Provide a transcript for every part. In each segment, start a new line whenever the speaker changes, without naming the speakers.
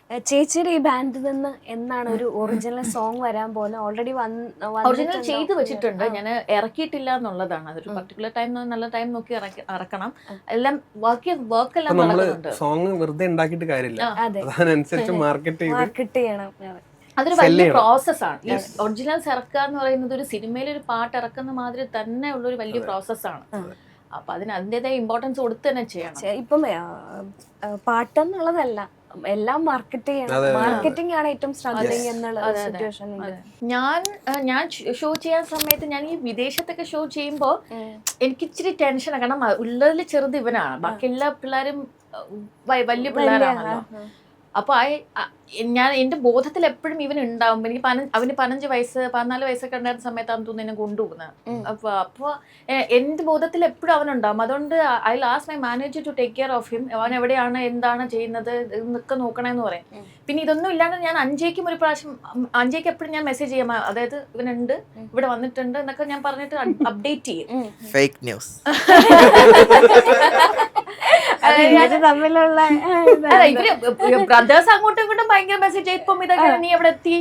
ചേച്ചിയുടെ ഈ ബാൻഡിൽ നിന്ന് എന്നാണ് ഒരു ഒറിജിനൽ സോങ് വരാൻ പോകുന്നത്? ഓൾറെഡി
ഒറിജിനൽ ചെയ്ത് വെച്ചിട്ടുണ്ട്, ഞാൻ ഇറക്കിയിട്ടില്ല എന്നുള്ളതാണ്. അതൊരു പർട്ടിക്കുലർ ടൈം, നല്ല ടൈം നോക്കി ഇറക്കണം. എല്ലാം വർക്ക് എല്ലാം നടക്കുന്നുണ്ട്.
സോങ് വെറുതെ ഉണ്ടാക്കിയിട്ട് കാര്യമില്ല, അതിനനുസരിച്ച് മാർക്കറ്റ് ചെയ്യണം.
അതൊരു വലിയ പ്രോസസ്സാണ്. ഈ ഒറിജിനൽസ് ഇറക്കുക എന്ന് പറയുന്നത് ഒരു സിനിമയിൽ ഒരു പാട്ട് ഇറക്കുന്ന മാതിരി തന്നെ ഉള്ളൊരു വലിയ പ്രോസസ്സാണ്. അപ്പൊ അതിന് അതിൻ്റെതായ ഇമ്പോർട്ടൻസ് കൊടുത്ത് തന്നെ ചെയ്യണം.
ഇപ്പം പാട്ടെന്നുള്ളതല്ല, എല്ലാം മാർക്കറ്റ് ചെയ്യണം. മാർക്കറ്റിംഗ് ആണ് ഏറ്റവും സ്ട്രഗ്ലിംഗ് എന്നുള്ള സിറ്റുവേഷൻ.
ഞാൻ ഷോ ചെയ്യാൻ സമയത്ത്, ഞാൻ ഈ വിദേശത്തൊക്കെ ഷോ ചെയ്യുമ്പോൾ എനിക്ക് ഇച്ചിരി ടെൻഷനാണ്. കാരണം ഉള്ളതിൽ ചെറുത് ഇവനാണ്, ബാക്കി എല്ലാ പിള്ളേരും വലിയ പിള്ളേരാണല്ലോ. അപ്പൊ ഞാൻ എന്റെ ബോധത്തിൽ എപ്പോഴും ഇവൻ ഉണ്ടാവും. എനിക്ക് അവന് 15 വയസ്സ് 14 വയസ്സൊക്കെ ഉണ്ടായിരുന്ന സമയത്താണ് തോന്നുന്നു എന്നെ കൊണ്ടുപോകുന്നത്. അപ്പൊ എന്റെ ബോധത്തിൽ എപ്പോഴും അവനുണ്ടാവും. അതുകൊണ്ട് I last my manager to take care of him. അവൻ എവിടെയാണ്, എന്താണ് ചെയ്യുന്നത് എന്നൊക്കെ നോക്കണമെന്ന് പറയും. പിന്നെ ഇതൊന്നും ഇല്ലാണ്ട് ഞാൻ അഞ്ജയ്ക്കും ഒരു പ്രാവശ്യം, അഞ്ജയ്ക്ക് എപ്പോഴും ഞാൻ മെസ്സേജ് ചെയ്യാം, അതായത് ഇവനുണ്ട്, ഇവിടെ വന്നിട്ടുണ്ട് എന്നൊക്കെ ഞാൻ പറഞ്ഞിട്ട് അപ്ഡേറ്റ് ചെയ്യും.
Fake news.
തമ്മിലുള്ള
ഇവര് ബ്രദേഴ്സ് അങ്ങോട്ടും ഇങ്ങോട്ടും ഭയങ്കര മെസ്സേജ്. ഇപ്പം ഇതൊക്കെ നീ എവിടെ എത്തി,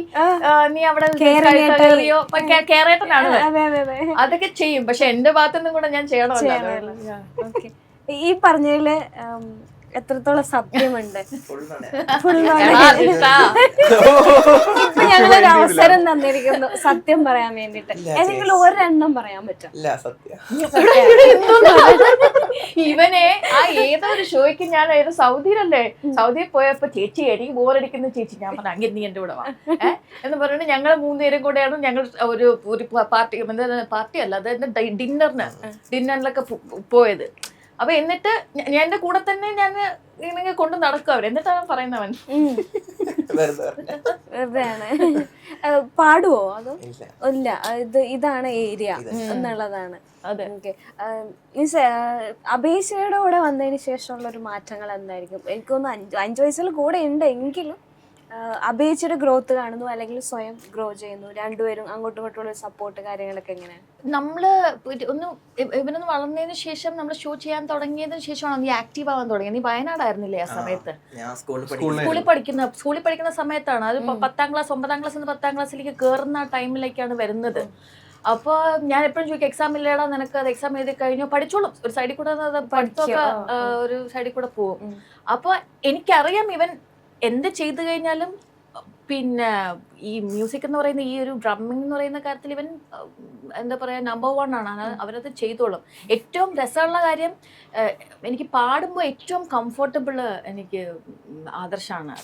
നീ അവിടെ കയറിയോ, കേരളത്തിലാണ് അതൊക്കെ ചെയ്യും. പക്ഷെ എന്റെ ഭാഗത്തുനിന്നും കൂടെ ഞാൻ ചെയ്യണമല്ലോ.
ഈ പറഞ്ഞതില് എത്രത്തോളം സത്യമുണ്ട്? ഇപ്പൊ ഞങ്ങളൊരു അവസരം തന്നിരിക്കുന്നു സത്യം പറയാൻ വേണ്ടിട്ട്. ഏതെങ്കിലും ഒരെണ്ണം പറയാൻ പറ്റും?
ഇവനെ ഏതോ ഒരു ഷോയ്ക്ക് ഞാൻ സൗദിയിലല്ലേ, സൗദിയിൽ പോയപ്പോ ചേച്ചി എനിക്ക് ബോറടിക്കുന്ന ചേച്ചി, ഞാൻ പറഞ്ഞു അങ്ങനെ നീ എന്റെ കൂടെ വാ എന്ന് പറഞ്ഞിട്ട് ഞങ്ങൾ 3 പേരും കൂടെയാണ് ഞങ്ങൾ ഒരു പാർട്ടി അല്ല, അതായത് ഡിന്നറിലൊക്കെ പോയത്. അപ്പൊ എന്നിട്ട് ഞാൻ എന്റെ കൂടെ തന്നെ ഞാൻ ഇങ്ങനെ കൊണ്ട് നടക്കും അവർ. എന്നിട്ടാണ് പറയുന്നവൻ
വെറുതെയാണ്. പാടുവോ? അതോ ഇല്ല, ഇതാണ് ഏരിയ എന്നുള്ളതാണ്. ഓക്കെ. മീൻസ് അപേക്ഷയുടെ കൂടെ വന്നതിന് ശേഷമുള്ള ഒരു മാറ്റങ്ങൾ എന്തായിരിക്കും? എനിക്കൊന്ന് 5 വയസ്സിൽ കൂടെ ഉണ്ട് എങ്കിലും അപേക്ഷയുടെ ഗ്രോത്ത് കാണുന്നു, അല്ലെങ്കിൽ സ്വയം ഗ്രോ ചെയ്യുന്നു, രണ്ടുപേരും അങ്ങോട്ടും ഇങ്ങോട്ടുള്ള സപ്പോർട്ട് കാര്യങ്ങളൊക്കെ എങ്ങനെയാണ്?
നമ്മള് ഇവനൊന്ന് വളർന്നതിന് ശേഷം, നമ്മൾ ഷോ ചെയ്യാൻ തുടങ്ങിയതിന് ശേഷമാണ് നീ ആക്റ്റീവ് ആവാൻ തുടങ്ങിയത്. നീ വയനാടായിരുന്നില്ലേ ആ സമയത്ത്? സ്കൂളിൽ പഠിക്കുന്ന സമയത്താണ് അത്. 10ാം ക്ലാസ് 9ാം ക്ലാസ് 10ാം ക്ലാസ്സിലേക്ക് കയറുന്ന ടൈമിലേക്കാണ് വരുന്നത്. അപ്പൊ ഞാൻ എപ്പോഴും ചോദിക്കും, എക്സാം ഇല്ലേടാ നിനക്ക്, അത് എക്സാം എഴുതി കഴിഞ്ഞോ പഠിച്ചോളും, ഒരു സൈഡിൽ കൂടെ പഠിത്തമൊക്കെ ഒരു സൈഡിൽ കൂടെ പോകും. അപ്പൊ എനിക്കറിയാം ഇവൻ എന്ത് ചെയ്തു കഴിഞ്ഞാലും, പിന്നെ ഈ മ്യൂസിക് എന്ന് പറയുന്ന ഈ ഒരു ഡ്രമ്മിങ് എന്ന് പറയുന്ന കാര്യത്തിൽ ഇവൻ എന്താ പറയാ നമ്പർ 1 ആണ്. അവരത് ചെയ്തോളും. ഏറ്റവും രസമുള്ള കാര്യം, എനിക്ക് പാടുമ്പോൾ ഏറ്റവും കംഫർട്ടബിൾ എനിക്ക് ആദർശാണ്.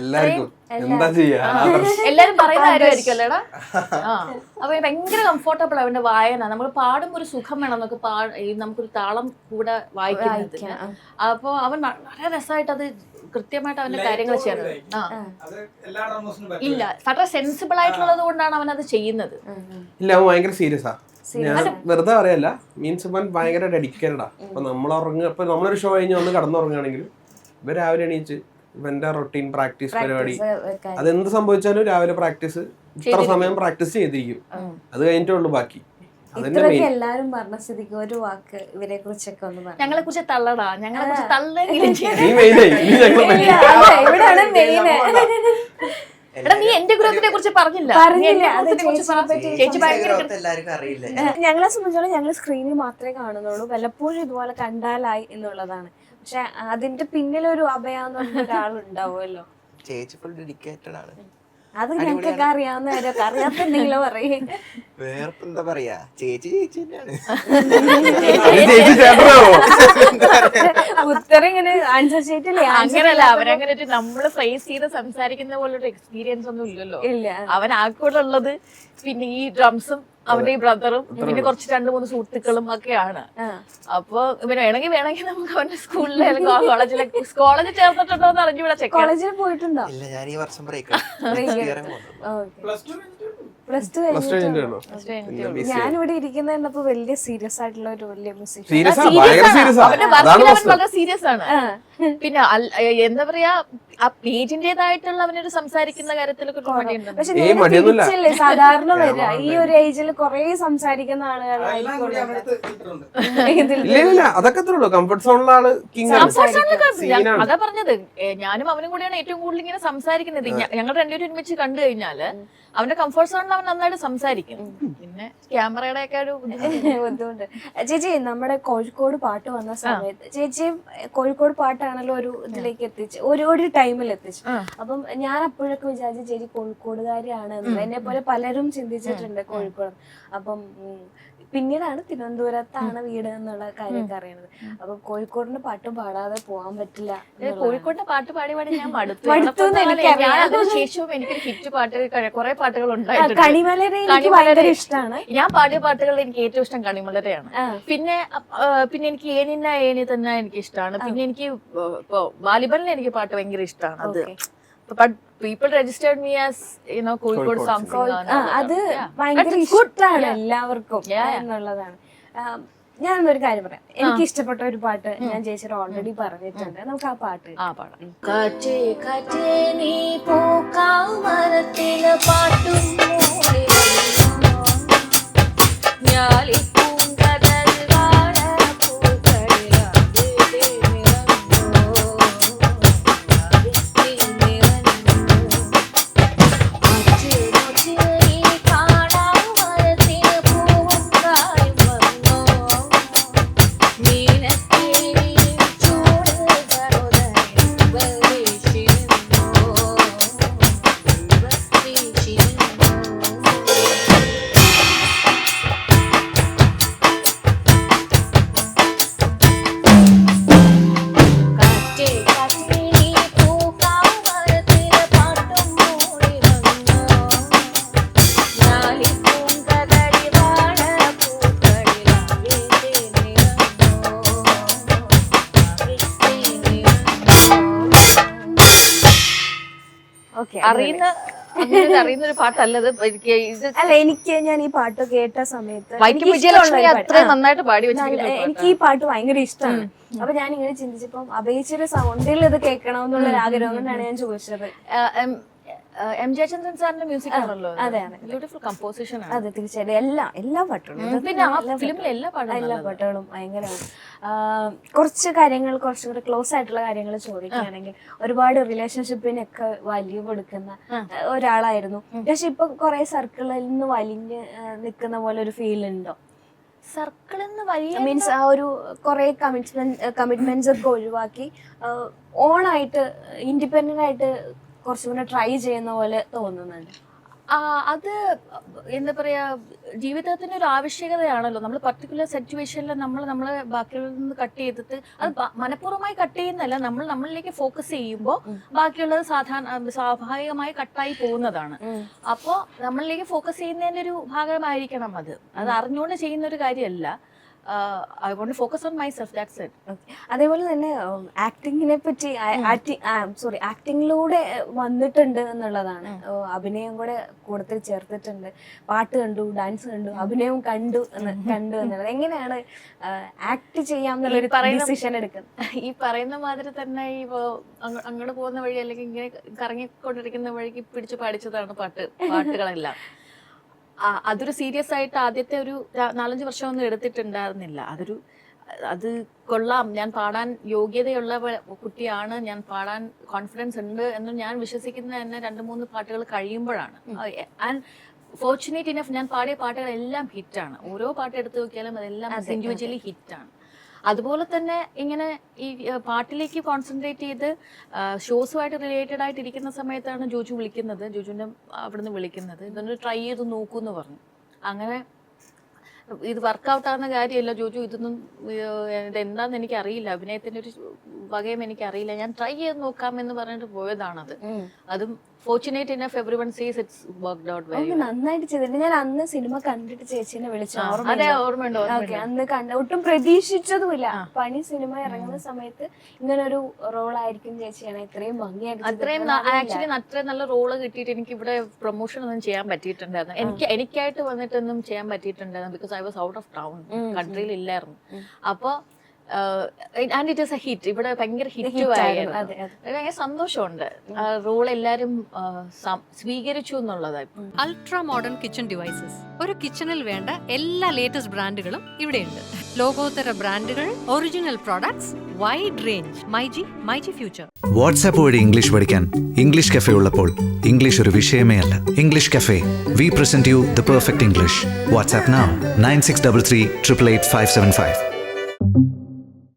എല്ലാരും പറയുന്ന കാര്യമായിരിക്കും അല്ലേടാ. അപ്പൊ ഭയങ്കര കംഫർട്ടബിൾ അവന്റെ വായന. നമ്മൾ പാടുമ്പോൾ ഒരു സുഖം വേണം നമുക്കൊരു താളം കൂടെ വായിക്കുന്നത്. അപ്പൊ അവൻ വളരെ രസമായിട്ട് അത് കൃത്യമായിട്ട് അവന്റെ കാര്യങ്ങൾ ചെയ്യുന്നത്. ഇല്ല, വളരെ സെൻസിബിൾ ആയിട്ടുള്ളത് കൊണ്ടാണ് അവൻ അത് ചെയ്യുന്നത്.
ഇല്ല, അവൻ ഭയങ്കര സീരിയസാ. ഞാൻ വെറുതെ പറയല്ല, മീൻസ് ഇവൻ ഭയങ്കര ഡെഡിക്കേറ്റഡാ. ഇപ്പൊ നമ്മളൊരു ഷോ കഴിഞ്ഞ് വന്ന് കടന്നുറങ്ങുകയാണെങ്കിലും ഇവ രാവിലെ എണീച്ച് ഇവന്റെ റൊട്ടീൻ പ്രാക്ടീസ് പരിപാടി, അതെന്ത് സംഭവിച്ചാലും രാവിലെ പ്രാക്ടീസ്, ഇത്ര സമയം പ്രാക്ടീസ് ചെയ്തിരിക്കും. അത് കഴിഞ്ഞിട്ടേ ഉള്ളൂ ബാക്കി.
എല്ലാരും പറഞ്ഞ സ്ഥിതിക്ക് ഒരു വാക്ക് ഇവരെ കുറിച്ചൊക്കെ ഒന്ന് പറഞ്ഞു.
ഞങ്ങളെ കുറിച്ച് തള്ളടാ, ഞങ്ങളെ കുറിച്ച് തള്ളെങ്കിലും നീ എന്റെ ഗ്രൂപ്പിനെ കുറിച്ച് പറഞ്ഞില്ല.
ഞങ്ങളെ സംബന്ധിച്ചോളം ഞങ്ങൾ സ്ക്രീനിൽ മാത്രമേ കാണുന്നുള്ളൂ, വല്ലപ്പോഴും ഇതുപോലെ കണ്ടാലായി എന്നുള്ളതാണ്. പക്ഷെ അതിന്റെ പിന്നിലൊരു അഭയാന്ന് പറഞ്ഞ ഒരാളുണ്ടാവുമല്ലോ.
ചേച്ചി ഫുൾ ഡെഡിക്കേറ്റഡ് ആണ്.
അത് ഞങ്ങൾക്കൊക്കെ അറിയാവുന്നവരൊക്കെ അറിയാത്തുണ്ടെങ്കിലോ പറയും.
വേറെന്താ പറയാ, ചേച്ചി തന്നെയാണ്.
ഉത്തരം ഇങ്ങനെ ആൻസർ ഷീറ്റില്ലേ?
അങ്ങനല്ല, അവരങ്ങനെ നമ്മള് ഫേസ് ചെയ്ത് സംസാരിക്കുന്ന പോലൊരു എക്സ്പീരിയൻസ് ഒന്നും ഇല്ലല്ലോ. അവൻ ആക്കൂടെ ഉള്ളത് പിന്നെ ഈ ഡ്രംസും അവന്റെ ഈ ബ്രദറും പിന്നെ കുറച്ച് 2-3 സുഹൃത്തുക്കളും ഒക്കെയാണ്. അപ്പൊ ഇവന് വേണമെങ്കിൽ നമുക്ക് അവന്റെ സ്കൂളിലെ കോളേജിൽ ചേർന്നിട്ടുണ്ടോ എന്ന് അറിഞ്ഞൂടാ.
കോളേജിൽ പോയിട്ടുണ്ടോ?
ഇല്ല, ഞാൻ ഈ വർഷം
+2
കഴിഞ്ഞിട്ടാണോ?
ഞാനിവിടെ ഇരിക്കുന്ന കണ്ടപ്പോ വലിയ സീരിയസ് ആയിട്ടുള്ള ഒരു വലിയ മ്യൂസിഷ്യൻ.
സീരിയസ് ആണ്, ഭയങ്കര സീരിയസ് ആണ്.
അവന്റെ
അതാണ്
വർക്കിൽ അവൻ
പ്രശ്നം.
വളരെ സീരിയസ് ആണ്. പിന്നെ എന്താ പറയാ, ആ പേജിന്റേതായിട്ടുള്ള അവനൊരു സംസാരിക്കുന്ന കാര്യത്തിലൊക്കെ ഒരു മടിയുണ്ട്.
പക്ഷെ നേരെ തിരിച്ചല്ലേ സാധാരണ വരിക. ഈ ഒരു ഏജിൽ കുറെ സംസാരിക്കുന്ന ആളുകളായിരിക്കും
ഇല്ല അതൊക്കെ അത്രേ ഉള്ളൂ. കംഫർട്ട് സോണിലെ ആള് കിങ് ആണ്.
അതാ പറഞ്ഞത്, ഞാനും അവനും കൂടിയാണ് ഏറ്റവും കൂടുതൽ ഇങ്ങനെ സംസാരിക്കുന്നത്. ഞങ്ങൾ രണ്ടുപേരും ഒരുമിച്ച് കണ്ടു കഴിഞ്ഞാല് അവന്റെ കംഫർട്ട് സോണിൽ അവൻ നന്നായിട്ട് സംസാരിക്കും. പിന്നെ ക്യാമറയുടെ ഒക്കെ ഒരു
ബുദ്ധിമുട്ട്. ചേച്ചി നമ്മുടെ കോഴിക്കോട് പാട്ട് വന്ന സമയത്ത് ചേച്ചി കോഴിക്കോട് പാട്ടാണല്ലോ ഒരു ഇതിലേക്ക് എത്തിച്ച് ഒരു ടൈമിൽ എത്തിച്ചു. അപ്പം ഞാൻ അപ്പോഴൊക്കെ വിചാരിച്ചു ചേച്ചി കോഴിക്കോടുകാരിയാണ് എന്ന്. എന്നെ പോലെ പലരും ചിന്തിച്ചിട്ടുണ്ട് കോഴിക്കോട്. അപ്പം പിന്നീടാണ് തിരുവനന്തപുരത്താണ് വീട് എന്നുള്ള കാര്യമൊക്കെ അറിയണത്. അപ്പൊ കോഴിക്കോടിന്റെ പാട്ടും പാടാതെ പോകാൻ പറ്റില്ല.
കോഴിക്കോടിന്റെ പാട്ട് പാടി ഞാൻ മടുത്തു. ശേഷവും എനിക്കൊരു ഹിറ്റ് പാട്ട് കുറെ പാട്ടുകൾ ഉണ്ടായിട്ടുണ്ട്.
കണിമലരെ എനിക്ക് ഭയങ്കര ഇഷ്ടമാണ്.
ഞാൻ പാടിയ പാട്ടുകളിൽ എനിക്ക് ഏറ്റവും ഇഷ്ടം കണിമലരെയാണ്. പിന്നെ എനിക്ക് ഏനിന്ന ഏനി തന്നെ എനിക്ക് ഇഷ്ടമാണ്. പിന്നെ എനിക്ക് ഇപ്പൊ വാലിബലിന് എനിക്ക് പാട്ട് ഭയങ്കര ഇഷ്ടമാണ്. അത് people registered me as Kozhikode song singer.
അത് ഭയങ്കര ഇഷ്ടമാണ് എല്ലാവർക്കും എന്നുള്ളതാണ്. ഞാനൊരു കാര്യം പറയാം. എനിക്ക് ഇഷ്ടപ്പെട്ട ഒരു പാട്ട് ഞാൻ ചേച്ചിയുടെ ഓൾറെഡി പറഞ്ഞിട്ടുണ്ട്. നമുക്ക് ആ പാട്ട്
പാടാം. കാറ്റേ കാറ്റേ നീ പൂക്കാമരത്തിലെ പാട്ടും അറിയുന്ന ഒരു പാട്ടല്ലത്.
അല്ല, എനിക്ക് ഞാൻ ഈ പാട്ട് കേട്ട സമയത്ത്
നന്നായിട്ട് പാടി
എനിക്ക് ഈ പാട്ട് ഭയങ്കര ഇഷ്ടമാണ്. അപ്പൊ ഞാൻ ഇങ്ങനെ ചിന്തിച്ചപ്പോ അപേക്ഷയുടെ സൗണ്ടിൽ ഇത് കേൾക്കണമെന്നുള്ള ഒരു ആഗ്രഹം കൊണ്ടാണ് ഞാൻ ചോദിച്ചത്.
എം ജയചന്ദ്രൻ സാറിന്റെ മ്യൂസിക് ആണല്ലോ.
അതെ,
ബ്യൂട്ടിഫുൾ കമ്പോസിഷൻ ആണ്.
അതെ, തീർച്ചയായിട്ടും എല്ലാ പാട്ടുകളും
പിന്നെ ഫിലിമിലെ എല്ലാ
പാട്ടുകളും ഭയങ്കരമാണ്. കുറച്ച് കാര്യങ്ങൾ കുറച്ചുകൂടെ ക്ലോസ് ആയിട്ടുള്ള കാര്യങ്ങൾ ചോദിക്കുകയാണെങ്കിൽ, ഒരുപാട് റിലേഷൻഷിപ്പിനൊക്കെ വാല്യൂ കൊടുക്കുന്ന ഒരാളായിരുന്നു. പക്ഷെ ഇപ്പൊ കുറെ സർക്കിളിൽ നിന്ന് വലിഞ്ഞ് നിൽക്കുന്ന പോലെ ഒരു ഫീൽ ഉണ്ടോ?
സർക്കിളിൽ നിന്ന് വലിയ
മീൻസ് ആ ഒരു കുറെ കമ്മിറ്റ്മെന്റ്സ് ഒക്കെ ഒഴിവാക്കി ഓണായിട്ട് ഇൻഡിപെൻഡന്റ് ആയിട്ട് കുറച്ചും കൂടെ ട്രൈ ചെയ്യുന്ന പോലെ തോന്നുന്നുണ്ട്.
അത് എന്താ പറയാ, ജീവിതത്തിന്റെ ഒരു ആവശ്യകതയാണല്ലോ. നമ്മൾ പർട്ടിക്കുലർ സിറ്റുവേഷനിൽ നമ്മളെ ബാക്കിയുള്ളതിൽ നിന്ന് കട്ട് ചെയ്തിട്ട്, അത് മനഃപൂർവ്വമായി കട്ട് ചെയ്യുന്നല്ല, നമ്മളിലേക്ക് ഫോക്കസ് ചെയ്യുമ്പോൾ ബാക്കിയുള്ളത് സ്വാഭാവികമായി കട്ടായി പോകുന്നതാണ്. അപ്പോൾ നമ്മളിലേക്ക് ഫോക്കസ് ചെയ്യുന്നതിന്റെ ഒരു ഭാഗമായിരിക്കണം അത് അറിഞ്ഞുകൊണ്ട് ചെയ്യുന്ന ഒരു കാര്യമല്ല. I want to focus on myself, that's it.
അതേപോലെ തന്നെ ആക്ടിങ്ങിനെ പറ്റി ആക്ടിങ്ങിലൂടെ വന്നിട്ടുണ്ട് എന്നുള്ളതാണ്. അഭിനയം കൂടെ കൂടുതൽ ചേർത്തിട്ടുണ്ട്. പാട്ട് കണ്ടു, ഡാൻസ് കണ്ടു, അഭിനയവും കണ്ടു എന്നുള്ളത്. എങ്ങനെയാണ് ആക്ട് ചെയ്യാമെന്നുള്ളൊരു ഡിസിഷൻ എടുക്കുന്നത്?
ഈ പറയുന്ന മാതിരി തന്നെ ഈ അങ്ങോട്ട് പോകുന്ന വഴി അല്ലെങ്കിൽ ഇങ്ങനെ കറങ്ങിക്കൊണ്ടിരിക്കുന്ന വഴിക്ക് പിടിച്ച് പഠിച്ചതാണ് പാട്ടുകളെല്ലാം. അതൊരു സീരിയസ് ആയിട്ട് ആദ്യത്തെ ഒരു 4-5 വർഷമൊന്നും എടുത്തിട്ടുണ്ടായിരുന്നില്ല. അത് കൊള്ളാം, ഞാൻ പാടാൻ യോഗ്യതയുള്ള കുട്ടിയാണ്, ഞാൻ പാടാൻ കോൺഫിഡൻസ് ഉണ്ട് എന്ന് ഞാൻ വിശ്വസിക്കുന്ന തന്നെ 2-3 പാട്ടുകൾ കഴിയുമ്പോഴാണ്. ആൻഡ് ഫോർച്ചുനേറ്റ് ഇനഫ് ഞാൻ പാടിയ പാട്ടുകളെല്ലാം ഹിറ്റാണ്. ഓരോ പാട്ട് എടുത്തു നോക്കിയാലും അതെല്ലാം ഇൻഡിവിജ്വലി ഹിറ്റാണ്. അതുപോലെ തന്നെ ഇങ്ങനെ ഈ പാട്ടിലേക്ക് കോൺസെൻട്രേറ്റ് ചെയ്ത് ഷോസുമായിട്ട് റിലേറ്റഡ് ആയിട്ട് ഇരിക്കുന്ന സമയത്താണ് ജോജുവിന്റെ അവിടുന്ന് വിളിക്കുന്നത്. ഇതൊന്ന് ട്രൈ ചെയ്ത് നോക്കൂ എന്ന് പറഞ്ഞു. അങ്ങനെ ഇത് വർക്കൗട്ട് ആവുന്ന കാര്യമല്ല ജോജു, ഇതൊന്നും ഇതെന്താന്ന് എനിക്കറിയില്ല, അഭിനയത്തിന്റെ ഒരു വകയും എനിക്കറിയില്ല, ഞാൻ ട്രൈ ചെയ്ത് നോക്കാം എന്ന് പറഞ്ഞിട്ട് പോയതാണത്. അതും ഫോർച്ചുനേറ്റ് ഇനഫ് എവരിവൺ സീസ് ഇറ്റ്സ് വർക്ക്ഡ് ഔട്ട് വെരി.
നന്നായിട്ട് ചെയ്തിട്ട് ഞാൻ അന്ന് സിനിമ കണ്ടിട്ട് ചേച്ചീനെ വിളിച്ചു.
അതെ ഓർമ്മയുണ്ട്.
അന്ന് ഒട്ടും പ്രതീക്ഷിച്ചതുമില്ല. പണി സിനിമ ഇറങ്ങുന്ന സമയത്ത് ഇങ്ങനെ ഒരു റോൾ ആയിരിക്കും ചേച്ചിയാണ് ഇത്രയും ഭംഗിയായിട്ട്
അത്രയും ആക്ച്വലി അത്രയും നല്ല റോള് കിട്ടിയിട്ട് എനിക്ക് ഇവിടെ പ്രൊമോഷൻ ഒന്നും ചെയ്യാൻ പറ്റിയിട്ടുണ്ടായിരുന്നു. എനിക്കായിട്ട് വന്നിട്ടൊന്നും ചെയ്യാൻ പറ്റിയിട്ടുണ്ടായിരുന്നു. Because I was out of town, കൺട്രിയിൽ ഇല്ലായിരുന്നു. അപ്പൊ and it is a hit. ഇവിടെ ഭയങ്കര ഹിറ്റും ആയിരുന്നു. ഭയങ്കര സന്തോഷമുണ്ട്. റോൾ എല്ലാരും സ്വീകരിച്ചു എന്നുള്ളതായി.
Ultra modern kitchen devices. ഒരു കിച്ചണിൽ വേണ്ട എല്ലാ ലേറ്റസ്റ്റ് ബ്രാൻഡുകളും ഇവിടെയുണ്ട്. ലോകോത്തര ബ്രാൻഡുകൾ, original products, wide range. MyG future.
WhatsApp വഴി ഇംഗ്ലീഷ് പഠിക്കാൻ ഇംഗ്ലീഷ് കഫേ ഉള്ളപ്പോൾ ഇംഗ്ലീഷ് ഒരു വിഷയമേ അല്ല. English cafe, we present you the perfect English. WhatsApp now 9633 888 575.